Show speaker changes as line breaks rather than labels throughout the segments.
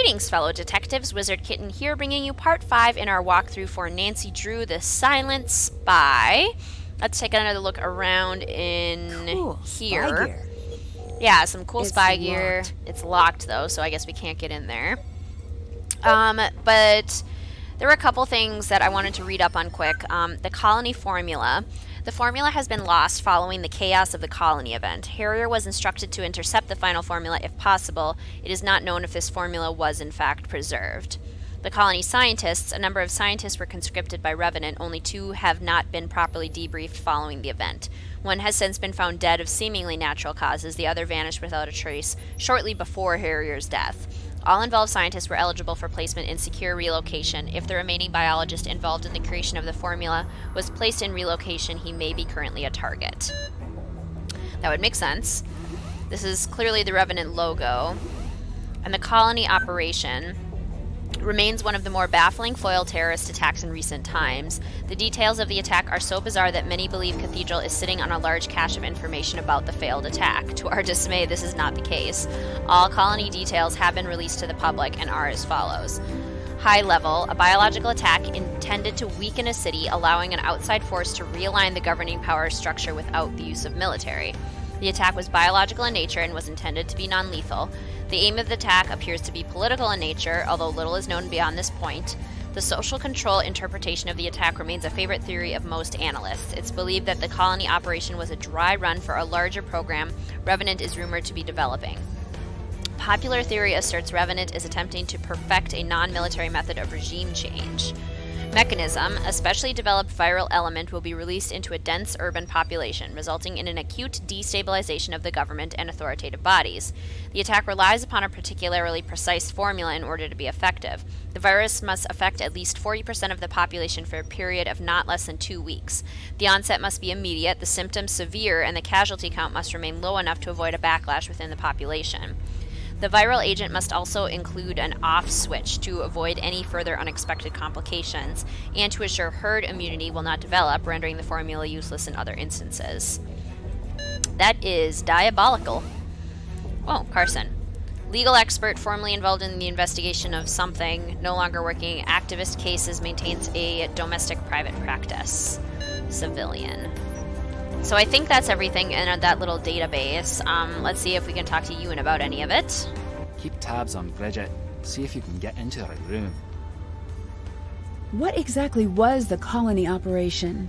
Greetings, fellow detectives. Wizard Kitten here, bringing you part 5 in our walkthrough for Nancy Drew, the Silent Spy. Let's take another look around in
Cool.
here.
Spy gear.
Yeah, some cool
It's
spy gear.
locked.
It's locked, though, so I guess we can't get in there. But there were a couple things that I wanted to read up on quick. The colony formula. The formula has been lost following the chaos of the colony event. Harrier was instructed to intercept the final formula if possible. It is not known if this formula was in fact preserved. The colony scientists, a number of scientists were conscripted by Revenant, only 2 have not been properly debriefed following the event. One has since been found dead of seemingly natural causes, the other vanished without a trace shortly before Harrier's death. All involved scientists were eligible for placement in secure relocation. If the remaining biologist involved in the creation of the formula was placed in relocation, he may be currently a target. That would make sense. This is clearly the Revenant logo. And the colony operation remains one of the more baffling foil terrorist attacks in recent times. The details of the attack are so bizarre that many believe Cathedral is sitting on a large cache of information about the failed attack. To our dismay, this is not the case. All colony details have been released to the public and are as follows. High level, a biological attack intended to weaken a city, allowing an outside force to realign the governing power structure without the use of military. The attack was biological in nature and was intended to be non-lethal. The aim of the attack appears to be political in nature, although little is known beyond this point. The social control interpretation of the attack remains a favorite theory of most analysts. It's believed that the colony operation was a dry run for a larger program Revenant is rumored to be developing. Popular theory asserts Revenant is attempting to perfect a non-military method of regime change. Mechanism, a specially developed viral element, will be released into a dense urban population, resulting in an acute destabilization of the government and authoritative bodies. The attack relies upon a particularly precise formula in order to be effective. The virus must affect at least 40% of the population for a period of not less than 2 weeks. The onset must be immediate, the symptoms severe, and the casualty count must remain low enough to avoid a backlash within the population. The viral agent must also include an off switch to avoid any further unexpected complications and to ensure herd immunity will not develop, rendering the formula useless in other instances. That is diabolical. Oh, Carson. Legal expert formerly involved in the investigation of something, no longer working activist cases, maintains a domestic private practice. Civilian. So I think that's everything in that little database. Let's see if we can talk to Ewan about any of it.
Keep tabs on Bridget. See if you can get into her room.
What exactly was the colony operation?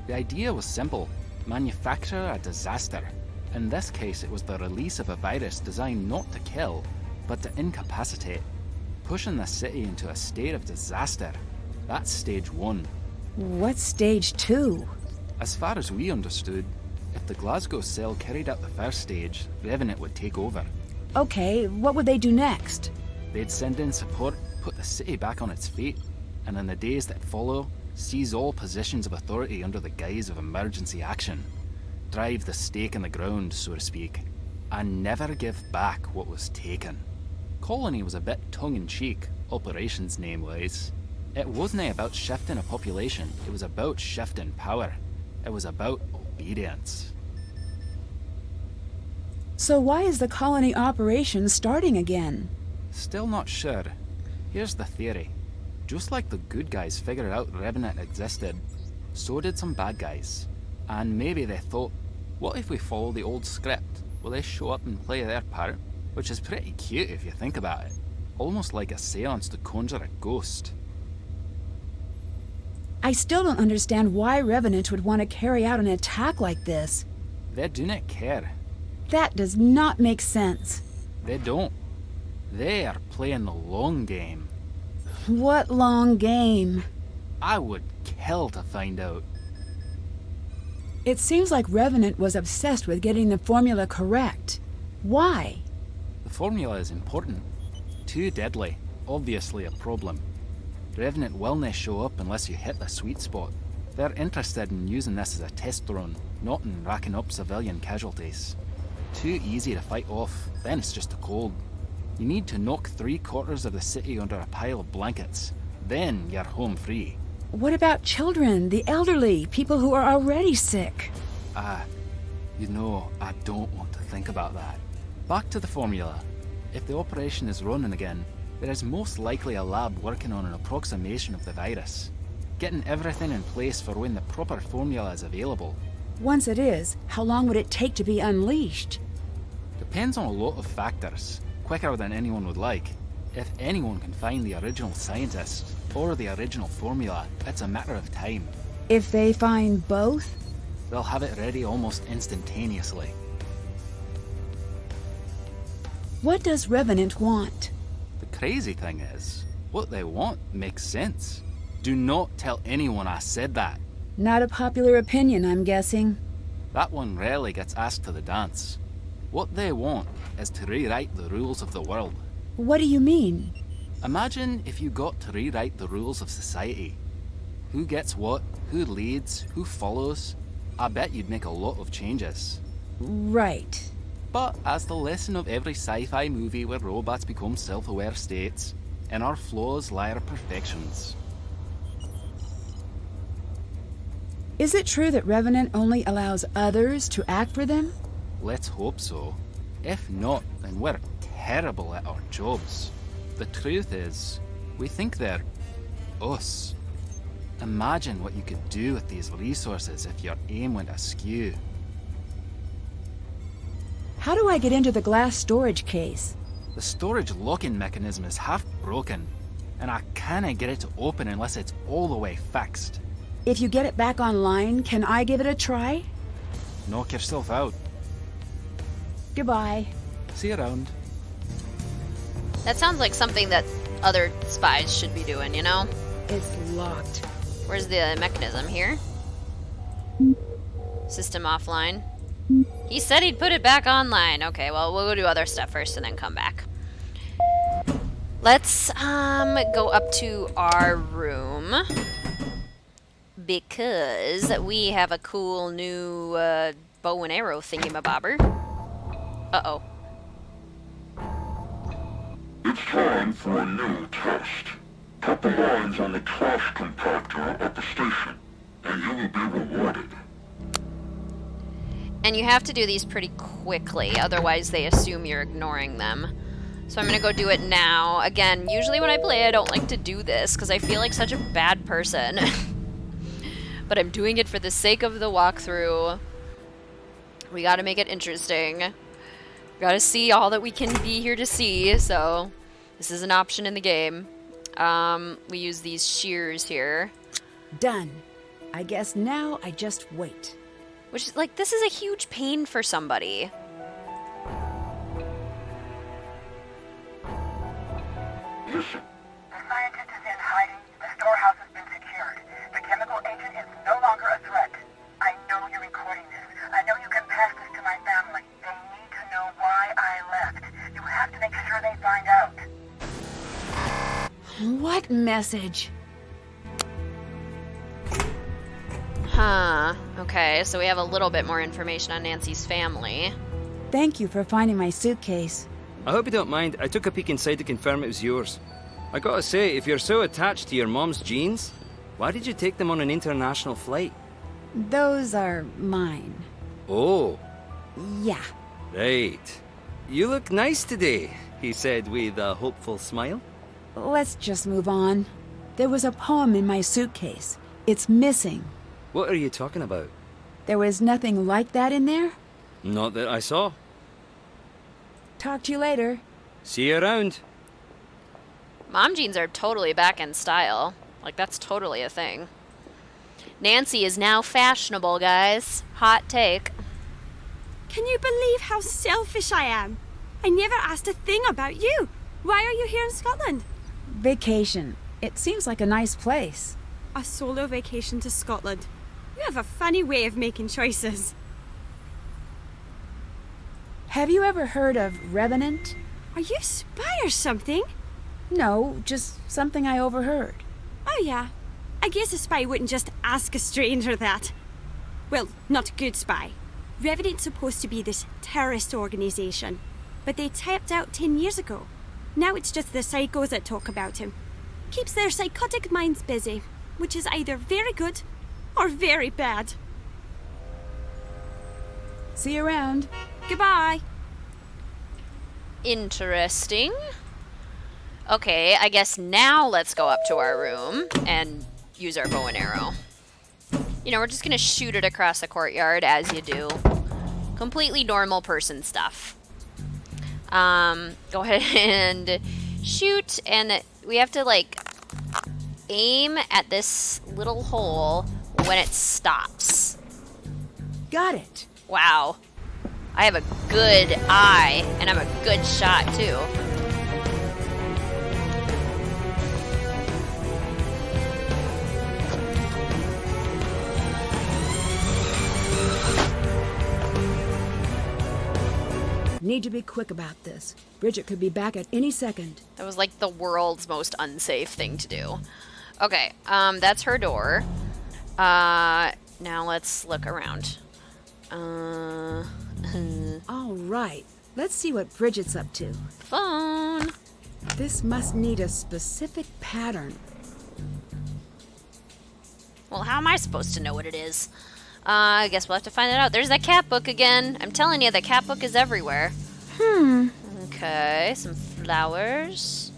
The idea was simple. Manufacture a disaster. In this case, it was the release of a virus designed not to kill, but to incapacitate. Pushing the city into a state of disaster. That's stage 1.
What's stage 2?
As far as we understood, if the Glasgow cell carried out the first stage, Revenant would take over.
Okay, what would they do next?
They'd send in support, put the city back on its feet, and in the days that follow, seize all positions of authority under the guise of emergency action. Drive the stake in the ground, so to speak, and never give back what was taken. Colony was a bit tongue-in-cheek, operations name-wise. It wasn't about shifting a population, it was about shifting power. It was about obedience.
So why is the colony operation starting again?
Still not sure. Here's the theory. Just like the good guys figured out Revenant existed, so did some bad guys. And maybe they thought, what if we follow the old script? Will they show up and play their part? Which is pretty cute if you think about it. Almost like a seance to conjure a ghost.
I still don't understand why Revenant would want to carry out an attack like this.
They do not care.
That does not make sense.
They don't. They are playing the long game.
What long game?
I would kill to find out.
It seems like Revenant was obsessed with getting the formula correct. Why?
The formula is important. Too deadly. Obviously a problem. Revenant will not show up unless you hit the sweet spot. They're interested in using this as a test run, not in racking up civilian casualties. Too easy to fight off, then it's just a cold. You need to knock 3/4 of the city under a pile of blankets. Then you're home free.
What about children, the elderly, people who are already sick?
I don't want to think about that. Back to the formula. If the operation is running again, There is most likely a lab working on an approximation of the virus, getting everything in place for when the proper formula is available.
Once it is, how long would it take to be unleashed?
Depends on a lot of factors, quicker than anyone would like. If anyone can find the original scientist or the original formula, it's a matter of time.
If they find both?
They'll have it ready almost instantaneously.
What does Revenant want?
The crazy thing is, what they want makes sense. Do not tell anyone I said that.
Not a popular opinion, I'm guessing.
That one rarely gets asked to the dance. What they want is to rewrite the rules of the world.
What do you mean?
Imagine if you got to rewrite the rules of society. Who gets what, who leads, who follows. I bet you'd make a lot of changes.
Right.
But as the lesson of every sci-fi movie where robots become self-aware states, in our flaws lie our perfections.
Is it true that Revenant only allows others to act for them?
Let's hope so. If not, then we're terrible at our jobs. The truth is, we think they're us. Imagine what you could do with these resources if your aim went askew.
How do I get into the glass storage case?
The storage locking mechanism is half broken, and I can't get it to open unless it's all the way fixed.
If you get it back online, can I give it a try?
Knock yourself out.
Goodbye.
See you around.
That sounds like something that other spies should be doing, you know?
It's locked.
Where's the mechanism? Here? System offline. He said he'd put it back online. Okay, well, we'll go do other stuff first and then come back. Let's go up to our room. Because we have a cool new bow and arrow thingamabobber. Uh-oh.
It's time for a new test. Put the lines on the trash compactor at the station, and you will be rewarded.
And you have to do these pretty quickly, otherwise they assume you're ignoring them. So I'm gonna go do it now. Again, usually when I play I don't like to do this, because I feel like such a bad person. But I'm doing it for the sake of the walkthrough. We gotta make it interesting. We gotta see all that we can be here to see, so this is an option in the game. We use these shears here.
Done. I guess now I just wait.
Which is like, this is a huge pain for somebody.
Listen,
The scientist is in hiding. The storehouse has been secured. The chemical agent is no longer a threat. I know you're recording this. I know you can pass this to my family. They need to know why I left. You have to make sure they find out.
What message?
Huh. Okay, so we have a little bit more information on Nancy's family.
Thank you for finding my suitcase.
I hope you don't mind. I took a peek inside to confirm it was yours. I gotta say, if you're so attached to your mom's jeans, why did you take them on an international flight?
Those are mine.
Oh,
Yeah.
right. You look nice today, he said with a hopeful smile.
Let's just move on. There was a poem in my suitcase. It's missing.
What are you talking about?
There was nothing like that in there?
Not that I saw.
Talk to you later.
See you around.
Mom jeans are totally back in style. Like, that's totally a thing. Nancy is now fashionable, guys. Hot take.
Can you believe how selfish I am? I never asked a thing about you. Why are you here in Scotland?
Vacation. It seems like a nice place.
A solo vacation to Scotland. You have a funny way of making choices.
Have you ever heard of Revenant?
Are you a spy or something?
No, just something I overheard.
Oh yeah. I guess a spy wouldn't just ask a stranger that. Well, not a good spy. Revenant's supposed to be this terrorist organisation, but they tapped out 10 years ago. Now it's just the psychos that talk about him. Keeps their psychotic minds busy, which is either very good or very bad.
See you around.
Goodbye.
Interesting. Okay, I guess now let's go up to our room and use our bow and arrow. You know, we're just gonna shoot it across the courtyard as you do. Completely normal person stuff. Go ahead and shoot, and we have to, like, aim at this little hole when it stops.
Got it.
Wow. I have a good eye, and I'm a good shot, too.
Need to be quick about this. Bridget could be back at any second.
That was like the world's most unsafe thing to do. Okay, that's her door. Now let's look around.
All right. Let's see what Bridget's up to.
Phone.
This must need a specific pattern.
Well, how am I supposed to know what it is? I guess we'll have to find it out. There's that cat book again. I'm telling you, the cat book is everywhere. Okay, some flowers.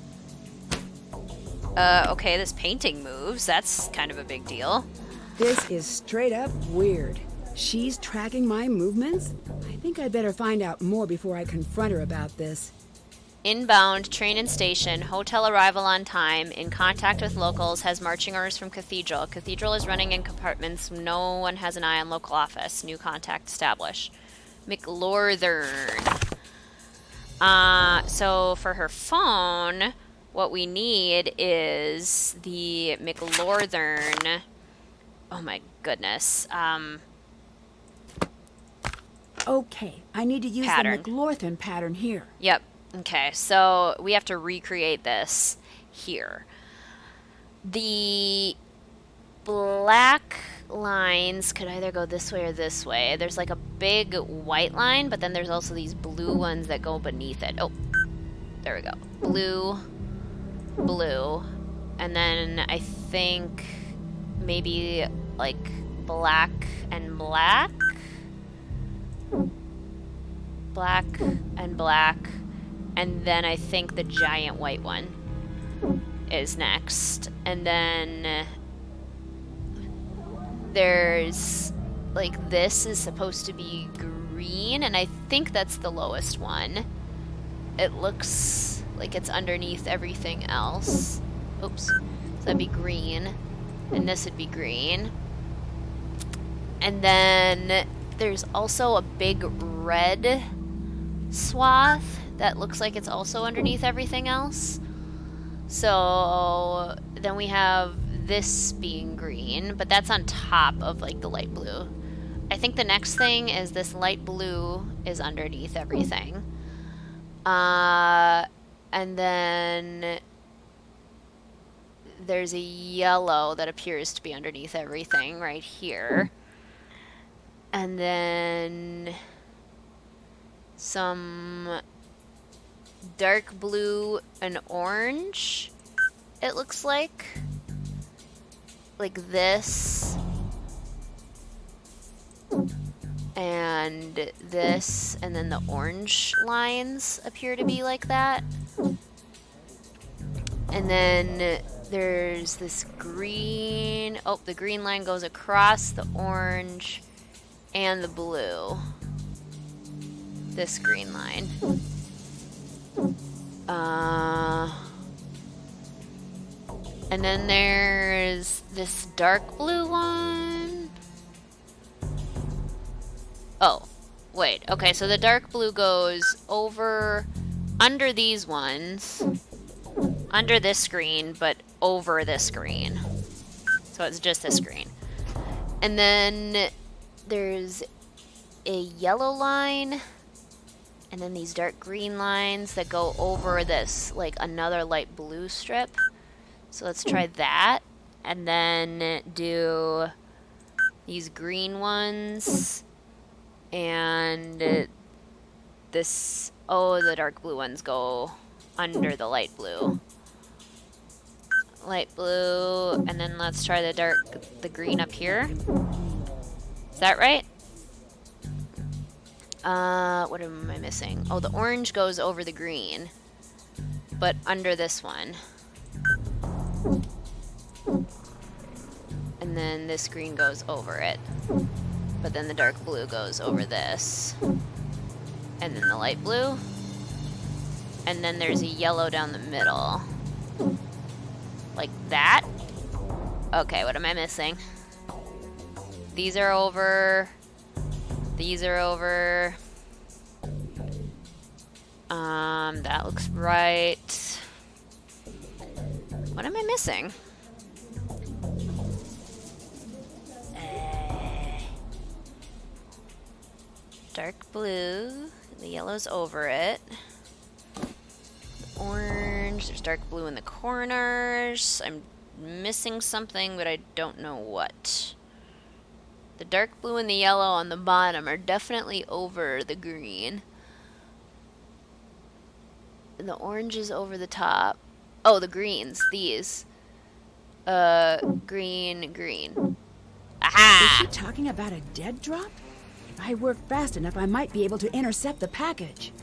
Okay, this painting moves. That's kind of a big deal.
This is straight up weird. She's tracking my movements? I think I'd better find out more before I confront her about this.
Inbound, train and station, hotel arrival on time, in contact with locals, has marching orders from Cathedral. Cathedral is running in compartments, no one has an eye on local office. New contact established. McLorthern. So for her phone, what we need is the McLorthern. Oh my goodness.
Okay, I need to use
Pattern.
the McLorthern pattern here.
Yep. Okay, so we have to recreate this here. The black lines could either go this way or this way. There's like a big white line, but then there's also these blue ones that go beneath it. Oh, there we go. Blue, blue, and then I think maybe like black and black. Black and black. And then I think the giant white one is next. And then there's, like, this is supposed to be green, and I think that's the lowest one. It looks like it's underneath everything else. Oops. So that'd be green. And this would be green. And then there's also a big red swath that looks like it's also underneath everything else. So then we have this being green, but that's on top of, like, the light blue. I think the next thing is this light blue is underneath everything. And then there's a yellow that appears to be underneath everything right here. And then some dark blue and orange, it looks like this, and this, and then the orange lines appear to be like that. And then there's this green, oh, the green line goes across the orange and the blue. This green line. And then there's this dark blue one. Oh, wait. Okay, so the dark blue goes over, under these ones, under this screen, but over this screen. So it's just this screen. And then there's a yellow line, and then these dark green lines that go over this, like, another light blue strip. So let's try that. And then do these green ones. And this, oh, the dark blue ones go under the light blue. Light blue, and then let's try the green up here. Is that right? What am I missing? Oh, the orange goes over the green. but under this one. And then this green goes over it. But then the dark blue goes over this. And then the light blue. And then there's a yellow down the middle. Like that? Okay, what am I missing? These are over. These are over. That looks right. What am I missing? Dark blue. The yellow's over it. Orange. There's dark blue in the corners. I'm missing something, but I don't know what. The dark blue and the yellow on the bottom are definitely over the green. And the orange is over the top. Oh, the greens. These. Green, green. Aha!
Is she talking about a dead drop? If I work fast enough, I might be able to intercept the package.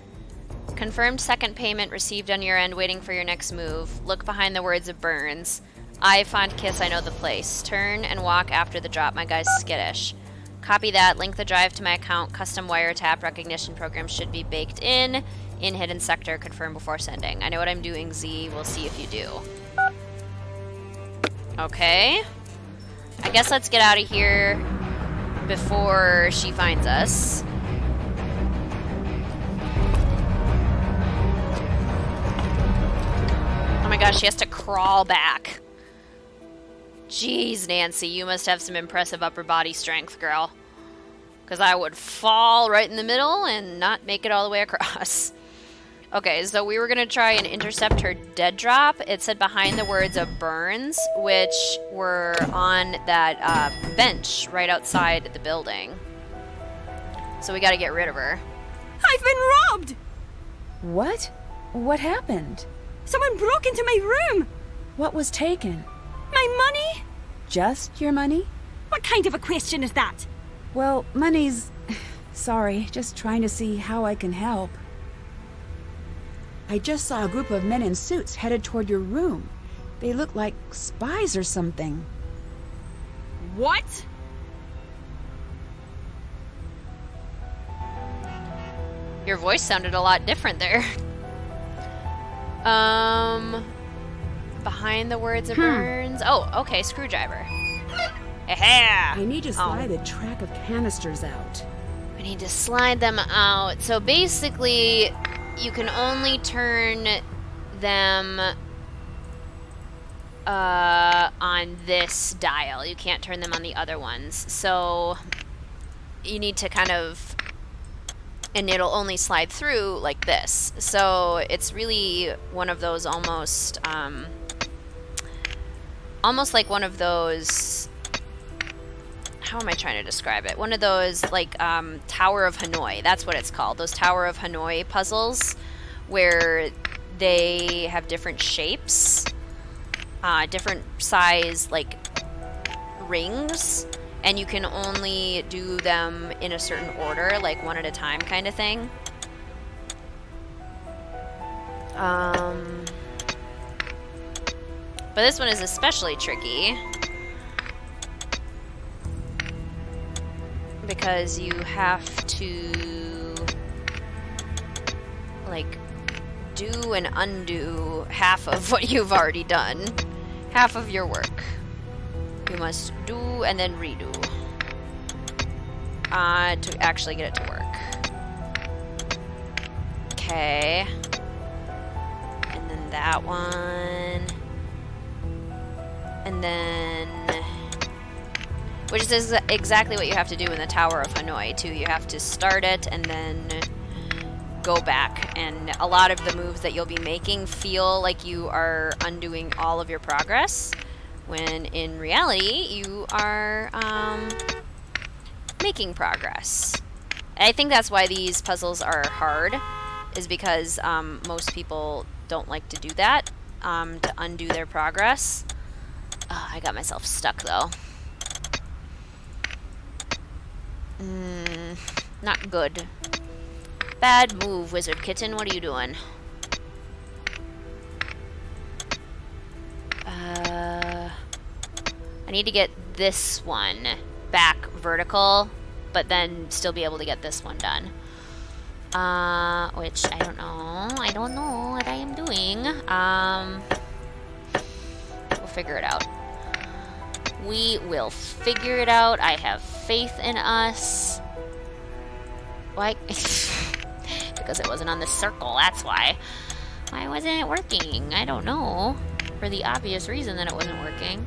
Confirmed second payment received on your end, waiting for your next move. Look behind the words of Burns. I, fond kiss, I know the place. Turn and walk after the drop, my guy's skittish. Copy that, link the drive to my account. Custom wiretap recognition program should be baked in hidden sector, confirm before sending. I know what I'm doing, Z. We'll see if you do. Okay. I guess let's get out of here before she finds us. Oh my gosh, she has to crawl back. Jeez, Nancy, you must have some impressive upper body strength, girl. Because I would fall right in the middle and not make it all the way across. Okay, so we were going to try and intercept her dead drop. It said behind the words of Burns, which were on that bench right outside the building. So we got to get rid of her.
I've been robbed!
What? What happened?
Someone broke into my room!
What was taken?
My money?
Just your money?
What kind of a question is that?
Well, money's... Sorry, just trying to see how I can help. I just saw a group of men in suits headed toward your room. They look like spies or something.
What?
Your voice sounded a lot different there. Behind the words of Burns. Oh, okay, screwdriver.
I need to slide a track of canisters out.
We need to slide them out. So basically, you can only turn them on this dial. You can't turn them on the other ones. So you need to kind of... And it'll only slide through like this. So it's really one of those almost like one of those... How am I trying to describe it? One of those, like, Tower of Hanoi. That's what it's called. Those Tower of Hanoi puzzles where they have different shapes, different size, like, rings, and you can only do them in a certain order, like one at a time kind of thing. But this one is especially tricky because you have to, like, do and undo half of what you've already done. Half of your work. You must do and then redo to actually get it to work. Okay. And then that one. And then... Which is exactly what you have to do in the Tower of Hanoi, too. You have to start it and then go back. And a lot of the moves that you'll be making feel like you are undoing all of your progress, when in reality, you are making progress. And I think that's why these puzzles are hard, is because most people don't like to do that, to undo their progress. I got myself stuck, though. Not good. Bad move, Wizard Kitten. What are you doing? I need to get this one back vertical, but then still be able to get this one done. Which I don't know. I don't know what I am doing. We'll figure it out. We will figure it out. I have faith in us. Why? Because it wasn't on the circle, that's why. Why wasn't it working? I don't know. For the obvious reason that it wasn't working.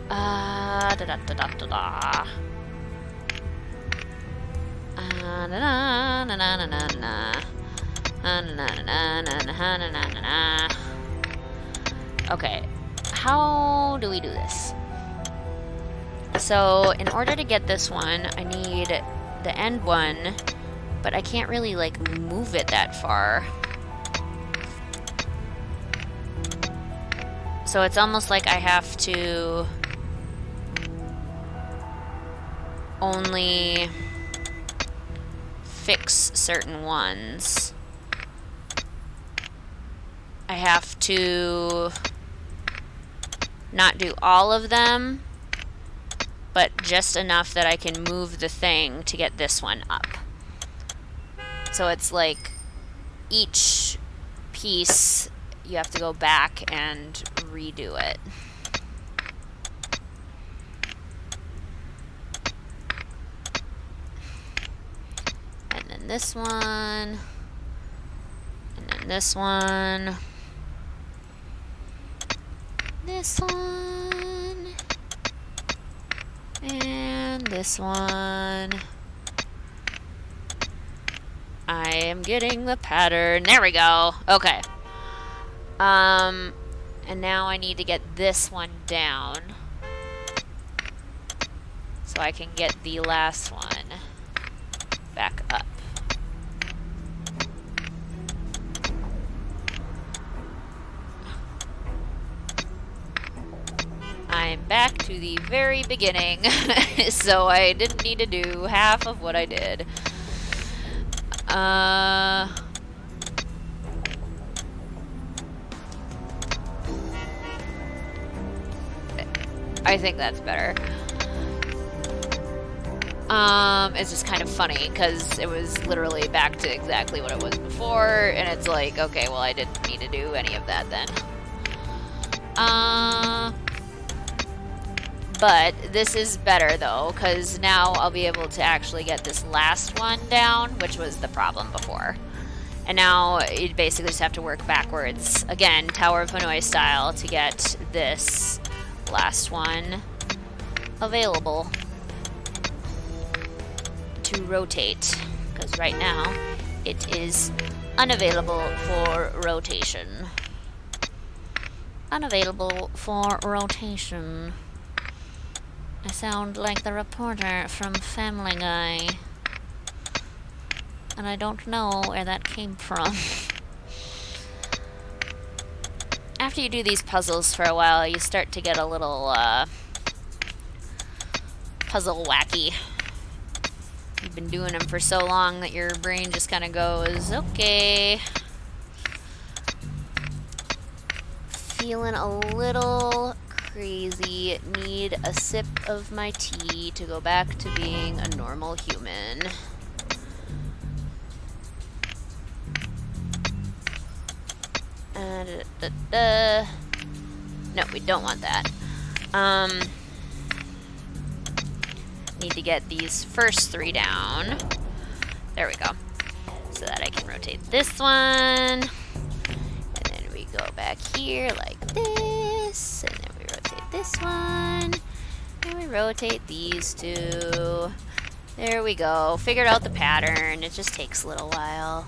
Da da da da da da. Na na na na na na na. Na na na na na na na na. Okay, how do we do this? So, in order to get this one, I need the end one, but I can't really, like, move it that far. So it's almost like I have to only fix certain ones. I have to not do all of them, but just enough that I can move the thing to get this one up. So it's like each piece you have to go back and redo it. And then this one, and then this one, this one, and this one. I am getting the pattern. There we go. Okay. And now I need to get this one down so I can get the last one back up. I'm back to the very beginning, so I didn't need to do half of what I did. I think that's better. It's just kind of funny because it was literally back to exactly what it was before, and it's like, okay, well, I didn't need to do any of that then. But this is better though, because now I'll be able to actually get this last one down, which was the problem before. And now you basically just have to work backwards, again, Tower of Hanoi style, to get this last one available to rotate, because right now it is unavailable for rotation. Unavailable for rotation. I sound like the reporter from Family Guy, and I don't know where that came from. After you do these puzzles for a while, you start to get a little puzzle wacky. You've been doing them for so long that your brain just kind of goes, okay. Feeling a little crazy. Need a sip of my tea to go back to being a normal human. No, we don't want that. Need to get these first three down. There we go. So that I can rotate this one. And then we go back here like this. And then we rotate this one. And we rotate these two. There we go. Figured out the pattern. It just takes a little while.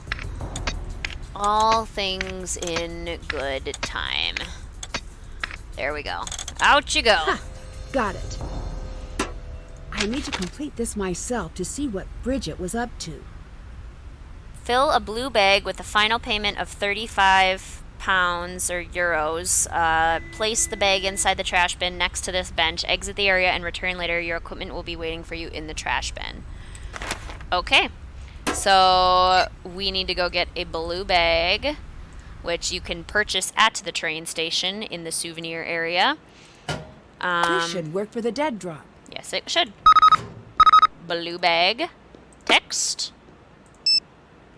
All things in good time. There we go. Out you go.
Ha! Got it. I need to complete this myself to see what Bridget was up to.
Fill a blue bag with a final payment of £35 or euros. Place the bag inside the trash bin next to this bench. Exit the area and return later. Your equipment will be waiting for you in the trash bin. Okay. So we need to go get a blue bag which you can purchase at the train station in the souvenir area.
This should work for the dead drop.
Yes, it should. Blue bag. Text.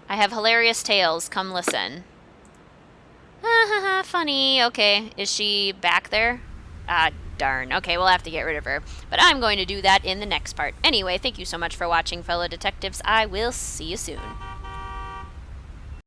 I have hilarious tales. Come listen. Ha ha ha, funny. Okay, is she back there? Ah, darn. Okay, we'll have to get rid of her. But I'm going to do that in the next part. Anyway, thank you so much for watching, fellow detectives. I will see you soon.